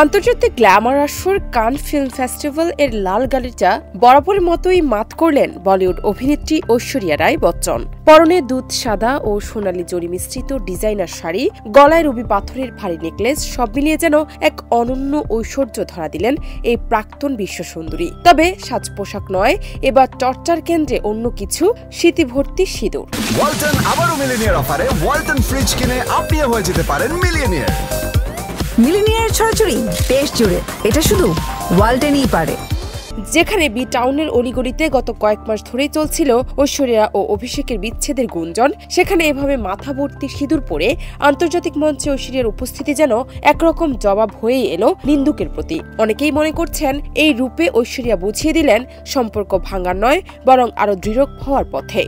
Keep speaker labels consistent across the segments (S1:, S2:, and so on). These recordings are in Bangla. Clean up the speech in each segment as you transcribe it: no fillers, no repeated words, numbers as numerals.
S1: আন্তর্জাতিক গ্ল্যামার আসর কান ফিল্ম ফেস্টিভ্যাল এর লাল গালিচা বরাবরের মতোই মাত করলেন বলিউড অভিনেত্রী ঐশ্বরিয়া রাই বচ্চন। পরনে দুধ সাদা ও সোনালী জরি মিশ্রিত ডিজাইনার শাড়ি, গলায় রুবি পাথরের ভারী নেকলেস, সব মিলিয়ে যেন এক অনন্য ঐশ্বর্য ধরা দিলেন এই প্রাক্তন বিশ্ব সুন্দরী। তবে সাজ পোশাক নয়, এবার চর্চার কেন্দ্রে অন্য কিছু, স্মৃতিভর্তি সিঁদুর।
S2: ওয়ালটন আবারও মিলিনিয়ার অফারে ওয়ালটন ফ্রিজ কিনে আপনিও হয়ে যেতে পারেন মিলিয়নিয়ার।
S3: মিলিনিয়ার ছড়াছড়ি দেশ জুড়ে, এটা শুধু ওয়ালটনই পারে।
S1: যেখানে বি টাউনের অলিগলিতে গত কয়েক মাস ধরেই চলছিল ঐশ্বরিয়া ও অভিষেকের বিচ্ছেদের গুঞ্জন, সেখানে এভাবে মাথা ভর্তি সিঁদুর পরে আন্তর্জাতিক মঞ্চে ঐশ্বরিয়ার উপস্থিতি যেন একরকম জবাব হয়েই এলো নিন্দুকের প্রতি। অনেকেই মনে করছেন এই রূপে ঐশ্বরিয়া বুঝিয়ে দিলেন সম্পর্ক ভাঙার নয়, বরং আরো দৃঢ় হওয়ার পথে।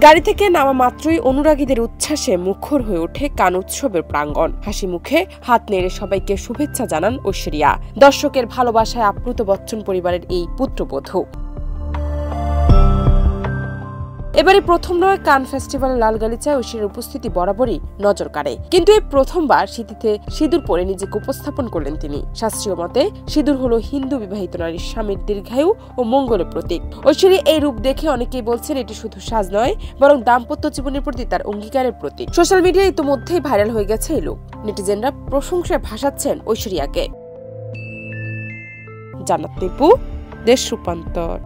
S1: গাড়ি থেকে নামা মাত্রই অনুরাগীদের উচ্ছ্বাসে মুখর হয়ে ওঠে কান উৎসবের প্রাঙ্গণ। হাসি মুখে হাত নেড়ে সবাইকে শুভেচ্ছা জানান ঐশ্বরিয়া। দর্শকের ভালোবাসায় আপ্লুত বচ্চন পরিবারের এই পুত্রবধূ। এবারে প্রথম নয়, কান ফেস্টিভ্যালে লাল গালিচায় ঐশ্বরিয়ার উপস্থিতি বরাবরই নজর কাড়ে। কিন্তু এই প্রথমবার শীতিতে সিঁদুর পরে নিজেকে উপস্থাপন করলেন তিনি। শাস্ত্রীয় মতে সিঁদুর হলো হিন্দু বিবাহিত নারীর স্বামীর দীর্ঘায়ু ও মঙ্গলের প্রতীক। ঐশ্বরিয়া এই রূপ দেখে অনেকেই বলছেন এটি শুধু সাজ নয়, বরং দাম্পত্য জীবনের প্রতি তার অঙ্গীকারের প্রতীক। সোশ্যাল মিডিয়ায় ইতিমধ্যেই ভাইরাল হয়ে গেছে এই লুক। নেটিজেনরা প্রশংসায় ভাসাচ্ছেন ঐশ্বরিয়াকে। জান্নাত নিপু, দেশ রূপান্তর।